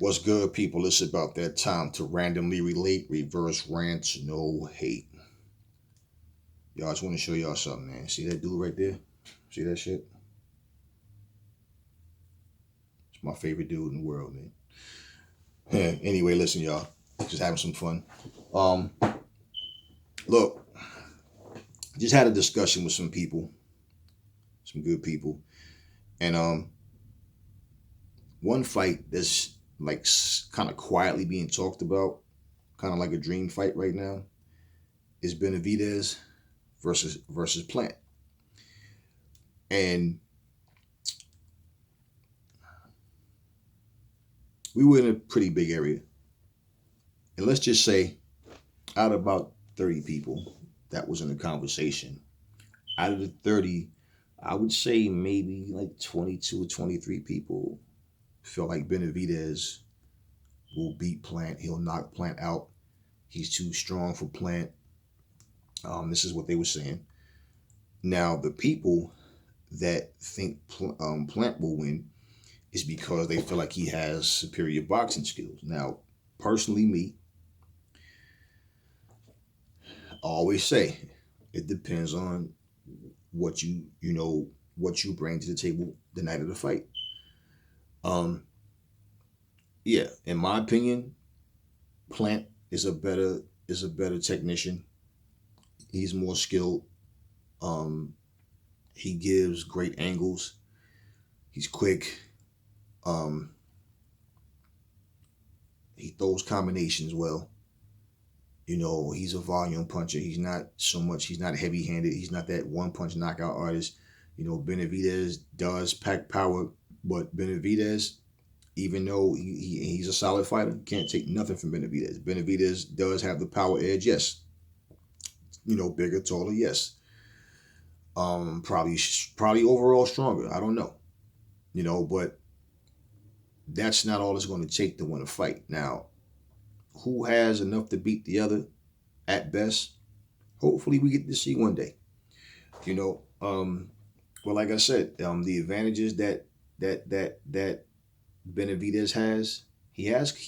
What's good, people? It's about that time to randomly relate, reverse rants, no hate. Y'all, I just want to show y'all something, man. See that dude right there? See that shit? It's my favorite dude in the world, man. Anyway, listen, y'all. Just having some fun. Um, Look, just had a discussion with some people, some good people, and one fight that's like kind of quietly being talked about, kind of like a dream fight right now, is Benavidez versus Plant. And we were in a pretty big area. And let's just say, out of about 30 people that was in the conversation, out of the 30, I would say maybe like 22 or 23 people felt like Benavidez will beat Plant. He'll knock Plant out. He's too strong for Plant. This is what they were saying. Now, the people that think Plant will win is because they feel like he has superior boxing skills. Now, personally, me, I always say it depends on what what you bring to the table the night of the fight. Um, yeah, in my opinion, Plant is a better technician. He's more skilled. Um, he gives great angles. He's quick. Um, he throws combinations well. He's a volume puncher. He's not heavy handed. He's not that one punch knockout artist. Benavidez does pack power, but Benavidez, even though he's a solid fighter, can't take nothing from Benavidez. Benavidez does have the power edge, yes. Bigger, taller, yes. Probably overall stronger. I don't know. But that's not all it's going to take to win a fight. Now, who has enough to beat the other at best? Hopefully, we get to see one day. You know, well, like I said, the advantages that Benavidez has, he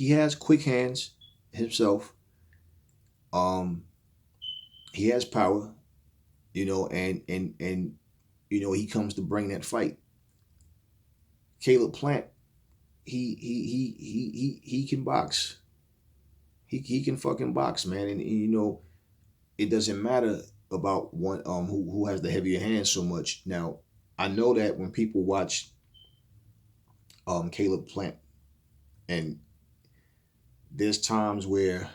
has quick hands himself. Um, he has power. And he comes to bring that fight. Caleb Plant, he can box. He can fucking box, man. And it doesn't matter about one who has the heavier hand so much. Now, I know that when people watch Caleb Plant, and there's times where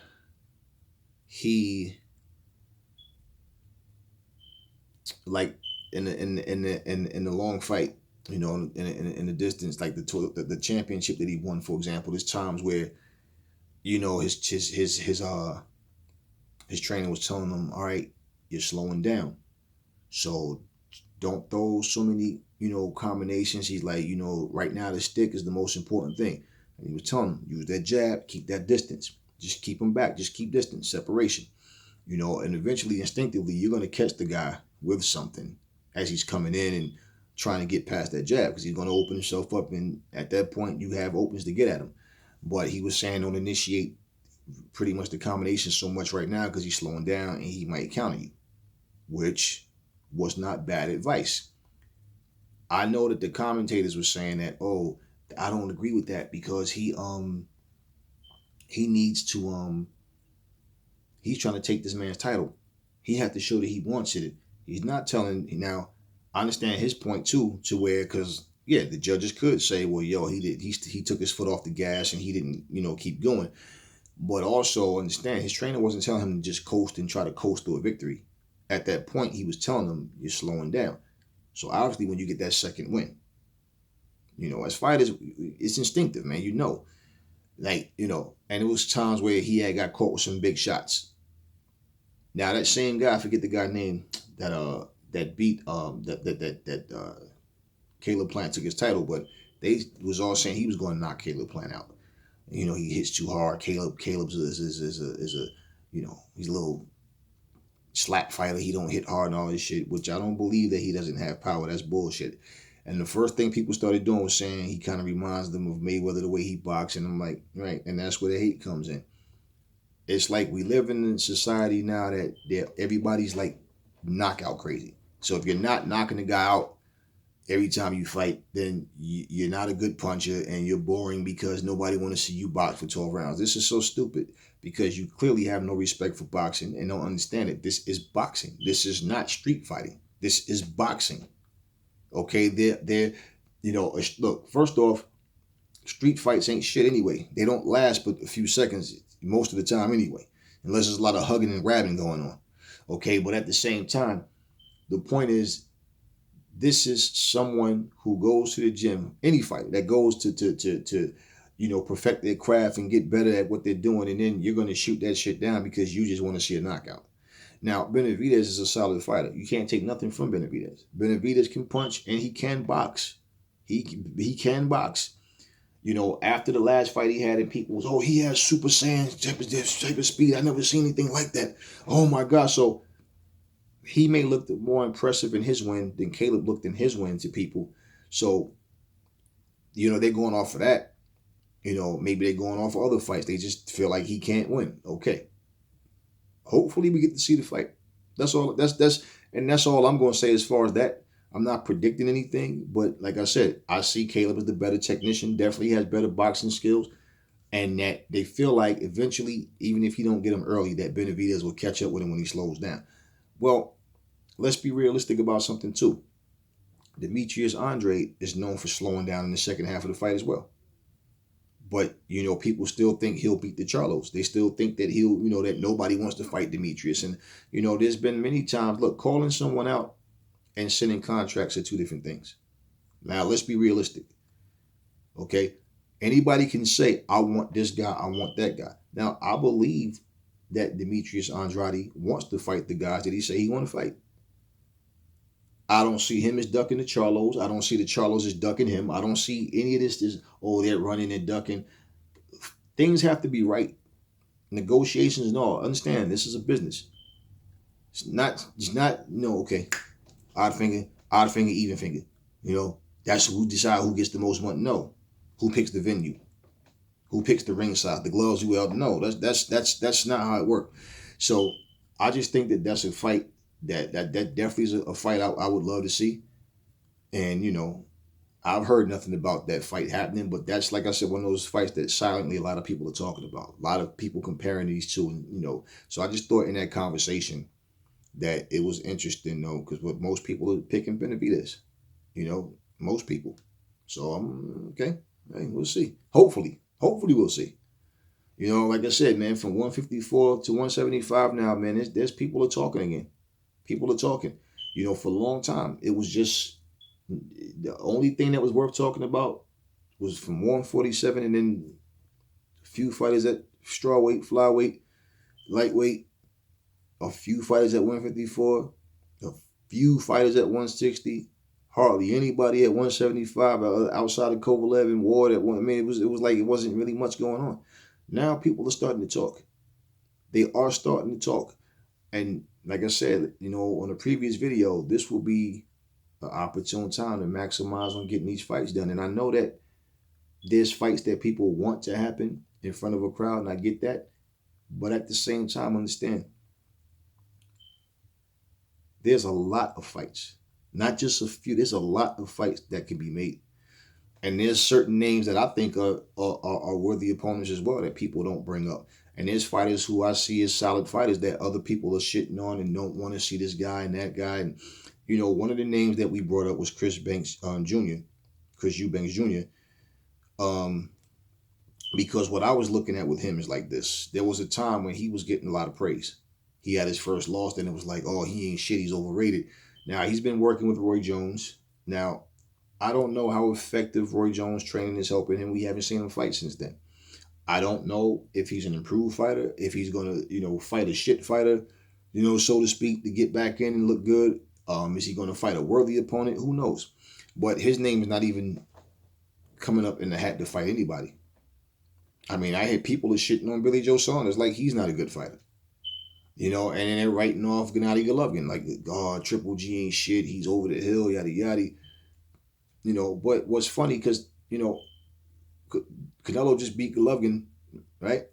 he, like, in the long fight, in the distance, like the championship that he won, for example, there's times where his trainer was telling him, all right, you're slowing down, so don't throw so many combinations. He's like, right now the stick is the most important thing, and he was telling him, use that jab, keep that distance, just keep him back, just keep distance, separation. And eventually, instinctively, you're going to catch the guy with something as he's coming in and trying to get past that jab, because he's going to open himself up, and at that point, you have opens to get at him. But he was saying don't initiate pretty much the combination so much right now because he's slowing down and he might counter you, which was not bad advice. I know that the commentators were saying that, oh, I don't agree with that because he needs to he's trying to take this man's title. He had to show that he wants it. He's not telling. Now, I understand his point too, to where, because yeah, the judges could say, well, yo, he took his foot off the gas and he didn't keep going. But also understand, his trainer wasn't telling him to just coast and try to coast to a victory. At that point, he was telling him you're slowing down. So obviously, when you get that second win, as fighters, it's instinctive, man. And it was times where he had got caught with some big shots. Now that same guy, I forget the guy's name, that beat Caleb Plant took his title, but they was all saying he was going to knock Caleb Plant out. He hits too hard. Caleb's is a he's a little slap fighter. He don't hit hard and all this shit, which I don't believe that he doesn't have power. That's bullshit. And the first thing people started doing was saying he kind of reminds them of Mayweather the way he boxes. And I'm like, right. And that's where the hate comes in. It's like we live in a society now that everybody's like knockout crazy. So if you're not knocking the guy out every time you fight, then you're not a good puncher and you're boring because nobody want to see you box for 12 rounds. This is so stupid because you clearly have no respect for boxing and don't understand it. This is boxing. This is not street fighting. This is boxing. Okay, they're look, first off, street fights ain't shit anyway. They don't last but a few seconds most of the time anyway, unless there's a lot of hugging and grabbing going on. Okay, but at the same time, the point is, this is someone who goes to the gym, any fighter that goes to perfect their craft and get better at what they're doing, and then you're going to shoot that shit down because you just want to see a knockout. Now, Benavidez is a solid fighter. You can't take nothing from Benavidez. Benavidez can punch and he can box. He can box. After the last fight he had, and people was, oh, he has Super Saiyan type of speed. I never seen anything like that. Oh my God. So he may look more impressive in his win than Caleb looked in his win to people. So, they're going off of that. Maybe they're going off of other fights. They just feel like he can't win. Okay. Hopefully we get to see the fight. That's all. That's all I'm going to say as far as that. I'm not predicting anything, but like I said, I see Caleb as the better technician. Definitely has better boxing skills, and that they feel like eventually, even if he don't get him early, that Benavidez will catch up with him when he slows down. Well, let's be realistic about something too. Demetrius Andrade is known for slowing down in the second half of the fight as well. But, people still think he'll beat the Charlos. They still think that that nobody wants to fight Demetrius. And, there's been many times, look, calling someone out and sending contracts are two different things. Now, let's be realistic. Okay? Anybody can say, I want this guy, I want that guy. Now, I believe that Demetrius Andrade wants to fight the guys that he say he want to fight. I don't see him as ducking the Charlos. I don't see the Charlos as ducking him. I don't see any of this they're running and ducking. Things have to be right. Negotiations and all. Understand, this is a business. It's not, okay. Odd finger, even finger. That's who decide who gets the most money. No. Who picks the venue? Who picks the ringside? The gloves, who else? No, that's not how it works. So I just think that that's a fight that definitely is a fight I would love to see. And I've heard nothing about that fight happening, but that's, like I said, one of those fights that silently a lot of people are talking about. A lot of people comparing these two, and so I just thought in that conversation that it was interesting, though, because what most people are picking Benavidez, most people. So I'm okay. Hey, we'll see. Hopefully we'll see. Like I said, man, from 154 to 175 now, man, there's people are talking again. People are talking. For a long time, it was just the only thing that was worth talking about was from 147, and then a few fighters at strawweight, flyweight, lightweight, a few fighters at 154, a few fighters at 160, hardly anybody at 175 outside of Kovalev and Ward at one. I mean, it was like it wasn't really much going on. Now people are starting to talk. They are starting to talk. And like I said, on a previous video, this will be an opportune time to maximize on getting these fights done. And I know that there's fights that people want to happen in front of a crowd, and I get that. But at the same time, understand, there's a lot of fights. Not just a few. There's a lot of fights that can be made. And there's certain names that I think are worthy opponents as well that people don't bring up. And there's fighters who I see as solid fighters that other people are shitting on and don't want to see this guy and that guy. And, one of the names that we brought up was Chris Eubanks Jr. Because what I was looking at with him is like this. There was a time when he was getting a lot of praise. He had his first loss, and it was like, oh, he ain't shit, he's overrated. Now, he's been working with Roy Jones. Now, I don't know how effective Roy Jones training is helping him. We haven't seen him fight since then. I don't know if he's an improved fighter, if he's going to, fight a shit fighter, so to speak, to get back in and look good. Is he going to fight a worthy opponent? Who knows? But his name is not even coming up in the hat to fight anybody. I mean, I had people are shitting on Billy Joe Saunders like he's not a good fighter. And then they're writing off Gennady Golovkin like, oh, Triple G ain't shit, he's over the hill, yada, yada. But what's funny because Canelo just beat Golovkin, right?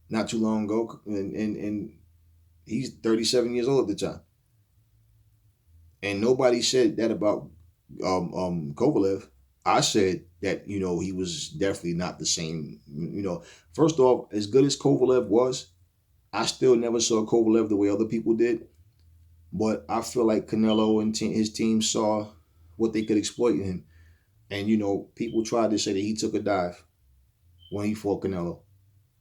Not too long ago, and he's 37 years old at the time, and nobody said that about Kovalev. I said that he was definitely not the same. First off, as good as Kovalev was, I still never saw Kovalev the way other people did. But I feel like Canelo and his team saw what they could exploit in him. And people tried to say that he took a dive when he fought Canelo.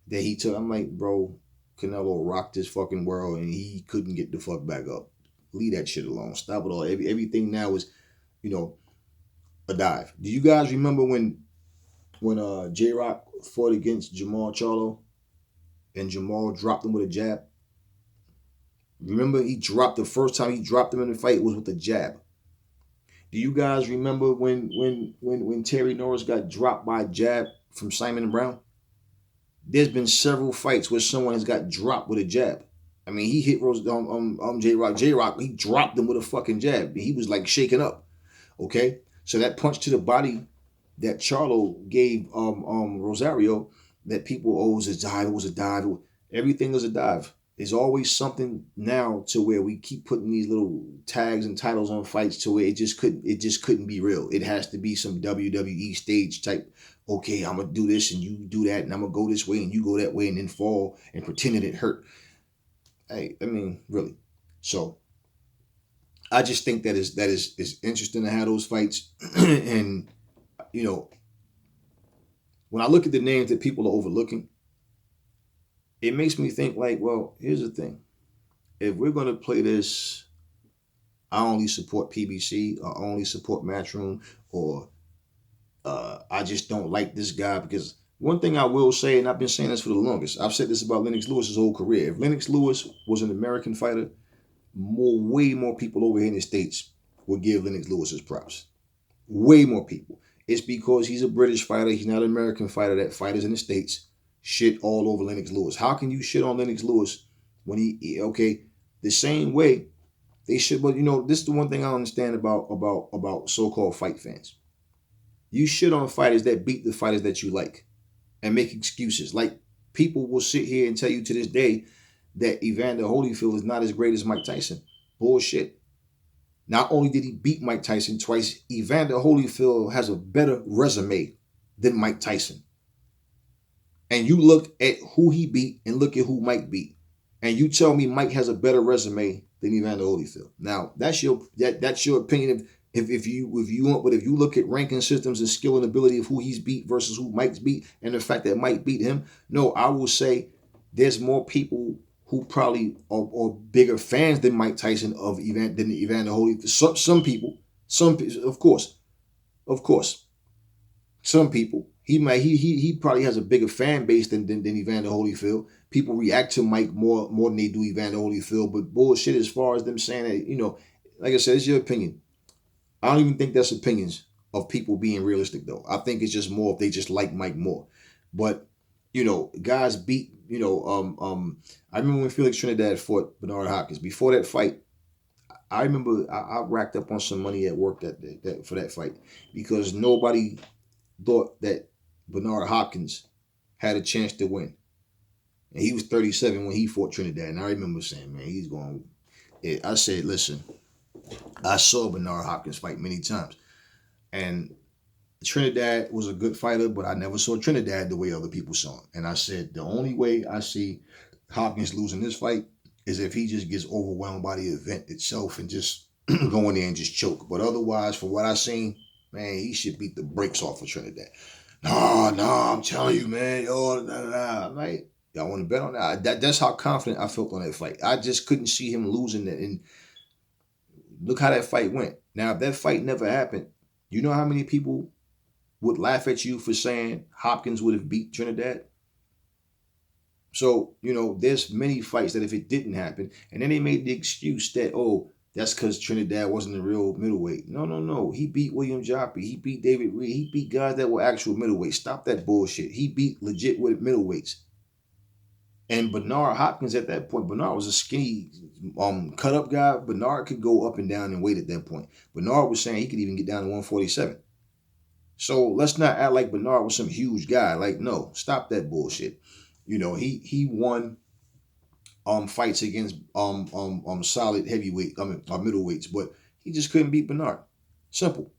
That he took. I'm like, bro, Canelo rocked this fucking world and he couldn't get the fuck back up. Leave that shit alone. Stop it all. Everything now is, you know, a dive. Do you guys remember when J Rock fought against Jamal Charlo and Jamal dropped him with a jab? Remember, the first time he dropped him in the fight was with a jab. Do you guys remember when Terry Norris got dropped by a jab from Simon Brown? There's been several fights where someone has got dropped with a jab. I mean, he hit J Rock. J Rock, he dropped him with a fucking jab. He was like shaking up. Okay, so that punch to the body that Charlo gave Rosario, that people, oh, it was a dive. Everything is a dive. There's always something now to where we keep putting these little tags and titles on fights to where it just couldn't be real. It has to be some WWE stage type. Okay, I'm gonna do this and you do that, and I'm gonna go this way and you go that way, and then fall and pretending it hurt. Hey, I mean, really. So I just think that is interesting to have those fights, and when I look at the names that people are overlooking, it makes me think like, well, here's the thing. If we're going to play this, I only support PBC or only support Matchroom, or I just don't like this guy, because one thing I will say, and I've been saying this for the longest, I've said this about Lennox Lewis's whole career. If Lennox Lewis was an American fighter, way more people over here in the States would give Lennox Lewis his props. Way more people. It's because he's a British fighter. He's not an American fighter that fighters in the States shit all over Lennox Lewis. How can you shit on Lennox Lewis when the same way they should? But this is the one thing I don't understand about so-called fight fans. You shit on fighters that beat the fighters that you like and make excuses. Like, people will sit here and tell you to this day that Evander Holyfield is not as great as Mike Tyson. Bullshit. Not only did he beat Mike Tyson twice, Evander Holyfield has a better resume than Mike Tyson. And you look at who he beat and look at who Mike beat, and you tell me Mike has a better resume than Evander Holyfield. Now, that's your opinion if you want, but if you look at ranking systems and skill and ability of who he's beat versus who Mike's beat, and the fact that Mike beat him, no, I will say there's more people who probably are bigger fans than Mike Tyson than Evander Holyfield. Some people, of course, some people. He probably has a bigger fan base than Evander Holyfield. People react to Mike more than they do Evander Holyfield. But bullshit, as far as them saying that, like I said, it's your opinion. I don't even think that's opinions of people being realistic, though. I think it's just more if they just like Mike more. But guys beat. I remember when Felix Trinidad fought Bernard Hopkins. Before that fight, I remember I racked up on some money at work that for that fight, because nobody thought that Bernard Hopkins had a chance to win. And he was 37 when he fought Trinidad. And I remember saying, man, he's going. I said, listen, I saw Bernard Hopkins fight many times. And Trinidad was a good fighter, but I never saw Trinidad the way other people saw him. And I said, the only way I see Hopkins losing this fight is if he just gets overwhelmed by the event itself and just go in there and just choke. But otherwise, from what I seen, man, he should beat the brakes off of Trinidad. Nah, I'm telling you, man. I'm like, y'all want to bet on that? That's how confident I felt on that fight. I just couldn't see him losing it. And look how that fight went. Now, if that fight never happened, you know how many people would laugh at you for saying Hopkins would have beat Trinidad? So, there's many fights that if it didn't happen, and then they made the excuse that, oh, that's because Trinidad wasn't a real middleweight. No. He beat William Joppy. He beat David Reed. He beat guys that were actual middleweights. Stop that bullshit. He beat legit with middleweights. And Bernard Hopkins at that point, Bernard was a skinny, cut up guy. Bernard could go up and down in weight at that point. Bernard was saying he could even get down to 147. So let's not act like Bernard was some huge guy. Like, no, stop that bullshit. He won fights against solid heavyweight, middleweights, but he just couldn't beat Bernard. Simple.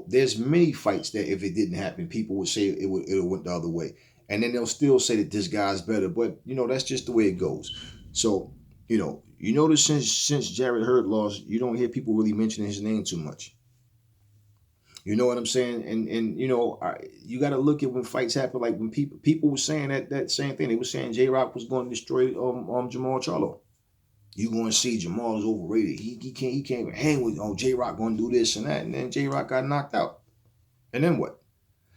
There's many fights that if it didn't happen, people would say it went the other way, and then they'll still say that this guy's better. But that's just the way it goes. So you notice since Jarrett Hurd lost, you don't hear people really mentioning his name too much. You know what I'm saying? And you got to look at when fights happen. Like when people were saying that same thing. They were saying J Rock was going to destroy Jamal Charlo. You going to see Jamal is overrated. He can't even hang with J Rock going to do this and that, and then J Rock got knocked out. And then what?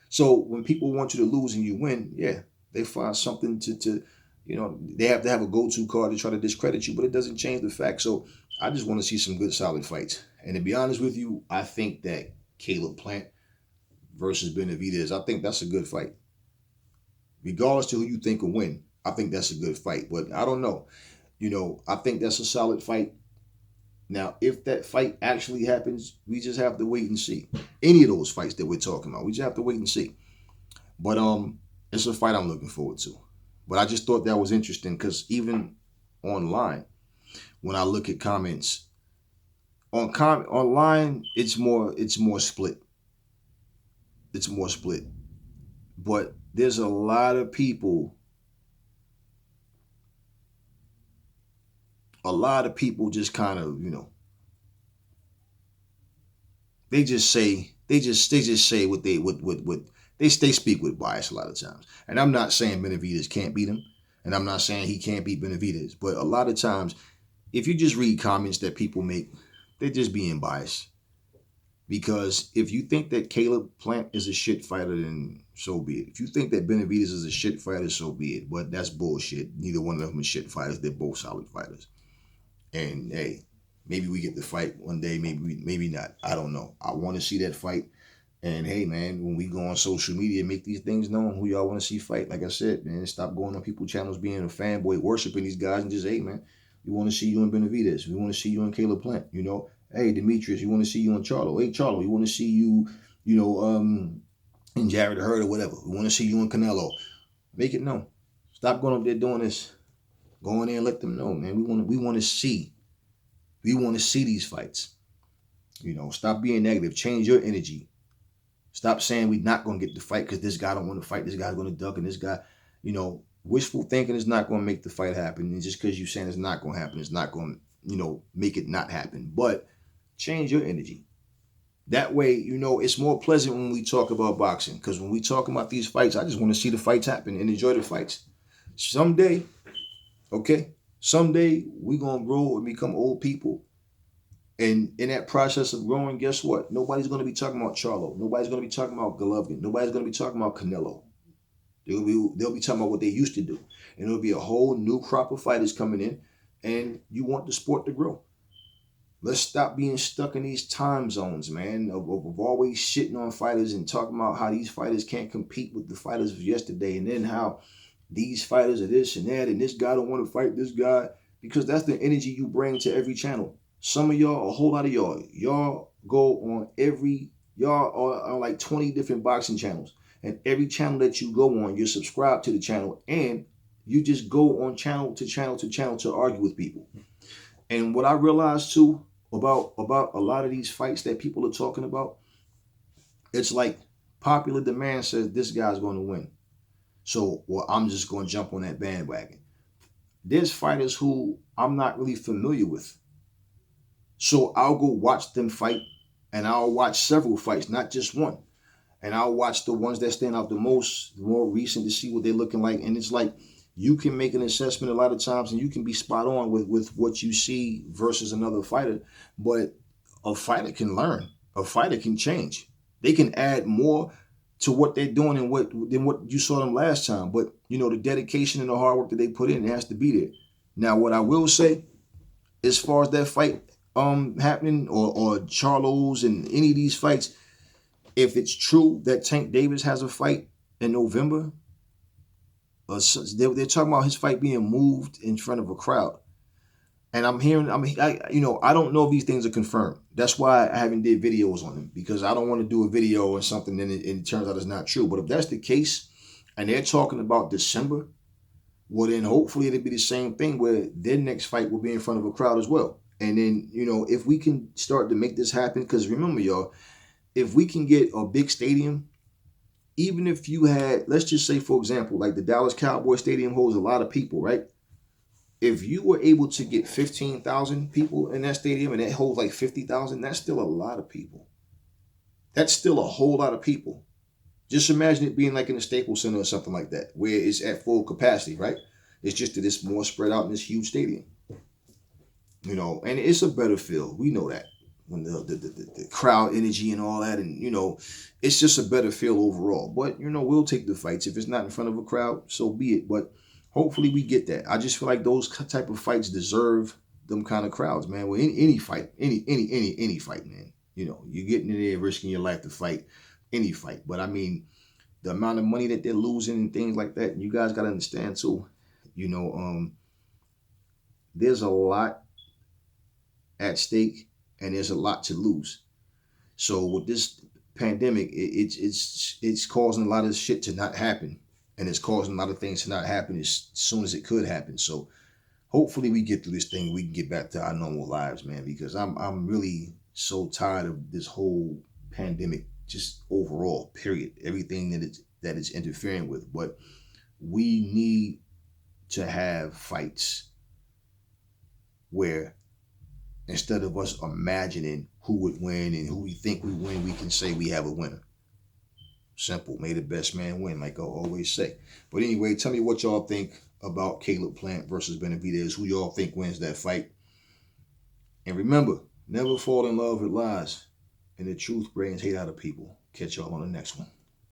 So when people want you to lose and you win, yeah, they find something to they have to have a go-to card to try to discredit you, but it doesn't change the fact. So I just want to see some good solid fights. And to be honest with you, I think that Caleb Plant versus Benavidez, I think that's a good fight. Regardless to who you think will win, I think that's a good fight. But I don't know. I think that's a solid fight. Now, if that fight actually happens, we just have to wait and see. Any of those fights that we're talking about, we just have to wait and see. But it's a fight I'm looking forward to. But I just thought that was interesting because even online, when I look at comments, online, it's more split. It's more split. But there's a lot of people just kind of, they just say what they speak with bias a lot of times. And I'm not saying Benavidez can't beat him, and I'm not saying he can't beat Benavidez, but a lot of times if you just read comments that people make, they're just being biased. Because if you think that Caleb Plant is a shit fighter, then so be it. If you think that Benavidez is a shit fighter, so be it. But that's bullshit. Neither one of them are shit fighters. They're both solid fighters. And hey, maybe we get the fight one day, maybe not. I don't know. I want to see that fight. And hey, man, when we go on social media, make these things known who y'all want to see fight. Like I said, man, stop going on people's channels being a fanboy, worshiping these guys, and just, hey, man, we want to see you in Benavidez. We want to see you in Caleb Plant. Hey, Demetrius, we want to see you in Charlo. Hey, Charlo, we want to see you, in Jarrett Hurd or whatever. We want to see you in Canelo. Make it known. Stop going up there doing this. Go in there and let them know, man. We want to see. We want to see these fights. Stop being negative. Change your energy. Stop saying we're not going to get the fight because this guy don't want to fight. This guy's going to duck, and this guy, wishful thinking is not going to make the fight happen. And just because you're saying it's not going to happen, it's not going to, make it not happen. But change your energy. That way, it's more pleasant when we talk about boxing. Because when we talk about these fights, I just want to see the fights happen and enjoy the fights. Someday, we're going to grow and become old people. And in that process of growing, guess what? Nobody's going to be talking about Charlo. Nobody's going to be talking about Golovkin. Nobody's going to be talking about Canelo. They'll be talking about what they used to do. And it'll be a whole new crop of fighters coming in. And you want the sport to grow. Let's stop being stuck in these time zones, man, of always shitting on fighters and talking about how these fighters can't compete with the fighters of yesterday. And then how these fighters are this and that. And this guy don't want to fight this guy. Because that's the energy you bring to every channel. Some of y'all, a whole lot of y'all go on y'all are on like 20 different boxing channels. And every channel that you go on, you're subscribed to the channel. And you just go on channel to channel to channel to argue with people. And what I realized too about a lot of these fights that people are talking about, it's like popular demand says this guy's going to win. So, I'm just going to jump on that bandwagon. There's fighters who I'm not really familiar with. So I'll go watch them fight, and I'll watch several fights, not just one. And I'll watch the ones that stand out the most, the more recent, to see what they're looking like. And it's like you can make an assessment a lot of times, and you can be spot on with what you see versus another fighter. But a fighter can learn. A fighter can change. They can add more to what they're doing than what you saw them last time. But, the dedication and the hard work that they put in, it has to be there. Now, what I will say, as far as that fight happening or Charlo's and any of these fights, if it's true that Tank Davis has a fight in November, they're talking about his fight being moved in front of a crowd. And I don't know if these things are confirmed. That's why I haven't did videos on them, because I don't want to do a video or something and it turns out it's not true. But if that's the case, and they're talking about December, well then hopefully it'll be the same thing where their next fight will be in front of a crowd as well. And then if we can start to make this happen, because remember y'all, if we can get a big stadium, even if you had, let's just say for example, like the Dallas Cowboy Stadium holds a lot of people, right? If you were able to get 15,000 people in that stadium and it holds like 50,000, that's still a lot of people. That's still a whole lot of people. Just imagine it being like in the Staples Center or something like that, where it's at full capacity, right? It's just that it's more spread out in this huge stadium. And it's a better feel. We know that. When the crowd energy and all that, and it's just a better feel overall. But we'll take the fights. If it's not in front of a crowd, so be it. But hopefully we get that. I just feel like those type of fights deserve them kind of crowds, man. Well, any fight, any fight, man. You're getting in there risking your life to fight any fight. But I mean, the amount of money that they're losing and things like that, you guys got to understand too. There's a lot at stake and there's a lot to lose. So with this pandemic, it's causing a lot of shit to not happen, and it's causing a lot of things to not happen as soon as it could happen. So hopefully we get through this thing. We can get back to our normal lives, man. Because I'm really so tired of this whole pandemic, just overall. Period. Everything that it's interfering with. But we need to have fights where instead of us imagining who would win and who we think we win, we can say we have a winner. Simple. May the best man win, like I always say. But anyway, tell me what y'all think about Caleb Plant versus Benavidez. Who y'all think wins that fight? And remember, never fall in love with lies. And the truth brings hate out of people. Catch y'all on the next one.